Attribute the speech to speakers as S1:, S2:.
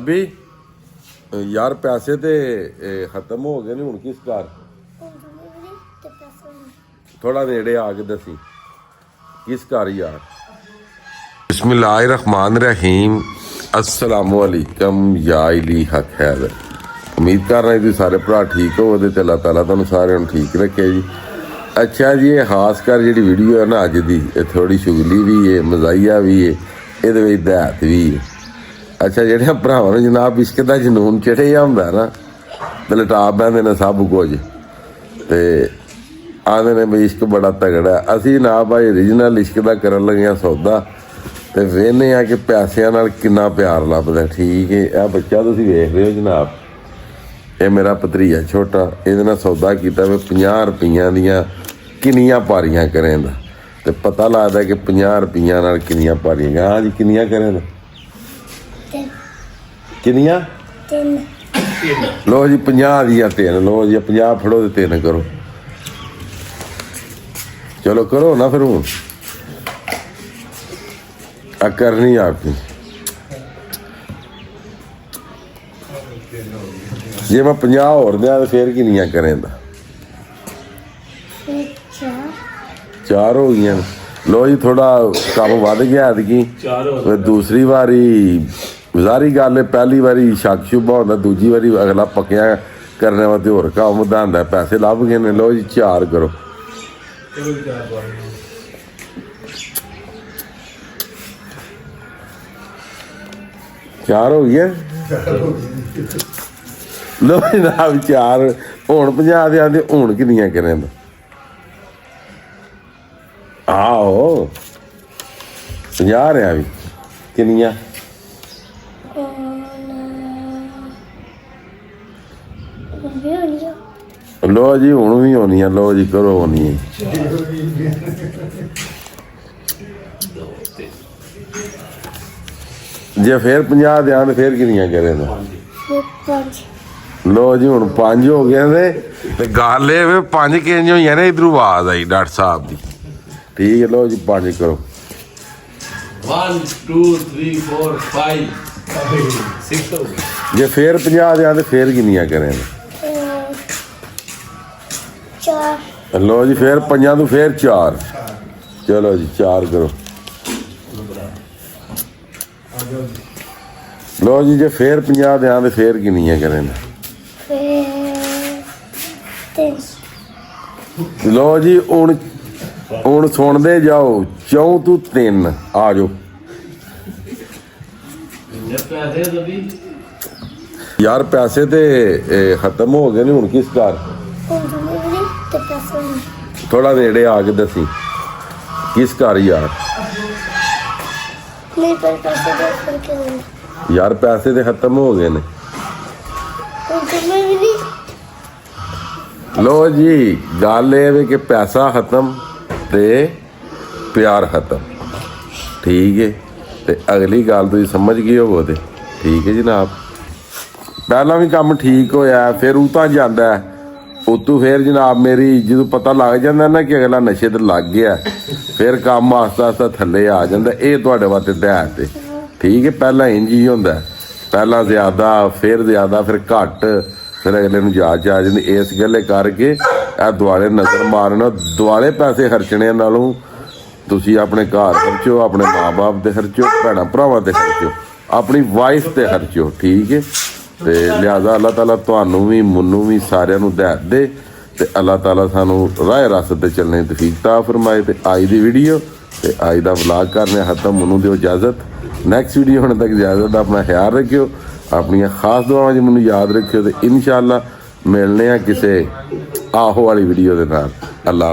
S1: भी यार पैसे ते खत्म हो गए ने हुण किस कर थोड़ा नेड़े आके दसी किस कर यार। बिस्मिल्लाहिर्रहमानिर्रहीम अस्सलामुअलैकुम या इली हक खैर। उम्मीद कर रहे जी सारे भरा ठीक हो ते अल्लाह ताला तुहानू सारिआं नू ठीक रखे जी। अच्छा जी ये खास कर जी वीडियो है ना अज दी थोड़ी शुगली भी है मजाइया भी है ये दैत भी है। अच्छा जेह्ड़े भरावां नूं जनाब इश्क दा जनून चढ़िया हुंदा ना ते लटा बैंदे ने सब कुछ ते आखदे ने बई इश्क बड़ा तगड़ा है। असीं जनाब भाई ओरिजिनल इश्क दा करन लगे हां सौदा ते वेखने आ कि पैसिਆਂ नाल किन्ना प्यार लभदा। ठीक है यह बच्चा तुसीं वेख रहे हो जनाब ये मेरा भतरीजा छोटा ਇਹਦੇ ਨਾਲ सौदा किया वे 50 रुपइयां ਦੀਆਂ किन्नियां पारियां करेंदा ते पता लगदा कि 50 रुपइयां नाल किन्नियां पारियां। हाँ जी किन्नियां करेंदा किन्नियां लो जी 50 दियां 3 लो जी 50 फड़ो ते 3 करो चलो करो ना फिर हूँ करनी आपकी जे मैं 50 होर दियां ते फिर किन्नियां करेंदा 4 हो गई। लो जी थोड़ा कम वध गया ऐतकी दूसरी बारी गुजारी गल है पहली बारी शक शुबा होंदा दूजी बारी अगला पक्या करने वास्ते होर कम बधांदा पैसे लभ गए ने। लो जी 4 करो चार हो गया लो जनाब 4 हुण 50 दे आंदे हुण किन्नियां करें आओ 50 रहा भी किन्नियां लो जी हुण भी होनी है। लो जी करो होनी है जे फिर 50 दें तो फिर किन्नियां करें लो जी हुण 5 हो गए ते गल ये 5 किंज होई ने इधरों आवाज आई डॉक्टर साहब की। ठीक है लो जी 5 करो
S2: 1 2 3 4 5 6
S1: जे फिर 50 दें तो फिर किन्नियां करें 4 लो जी फिर 5 तो फिर 4 चलो जी 4 करो लो जी जे फिर 50 दें तो फिर किन्नियां करें लो जी हुण सुनते जाओ 4 तो 3 आ जाओ यार पैसे ते खत्म हो गए ने हुण किस कर थोड़ा नेड़े आके दसी किस कर यार पैसे ते खत्म हो गए ने। लो जी गल ये कि पैसा खत्म ते प्यार खत्म। ठीक है ते अगली गल तुसीं समझ गए हो ते ठीक है जनाब। पहला भी काम ठीक होया फिर उतां जांदा उतों फिर जनाब मेरी जो पता लग जाता ना कि अगला नशे ते लग गया फिर काम आस्ता आस्ता थल्ले आ जाता। ये तुहाडे वास्ते दैत है। ठीक है पहला इंज ही होंदा पहला ज़्यादा फिर घट फिर अगले नूं जाच आ जाती। इस गल्ले करके दुआले नज़र मारना दुआले पैसे खर्चने नालों तुसीं अपने घर खर्चो अपने माँ बाप ते खर्चो भैणां भरावां ते खर्चो अपनी वाइफ ते खर्चो। ठीक है ते लिहाजा अल्लाह ताला तुहानूं भी मैनूं भी सारिआं नूं हिदायत दे ते अल्लाह ताला सानूं राह रास्त ते चलने दी तौफीक ता फरमाए। ते अज दी वीडियो ते अज दा व्लॉग करने खत्म। मैनूं दिओ इजाजत नैक्सट वीडियो होने तक इजाजत अपना ख्याल रखियो अपनी खास दुआवां च मैनूं याद रखियो ते इंशाअल्लाह मिलने आ किसी आहो वाली वीडियो दे नाल। अल्लाह।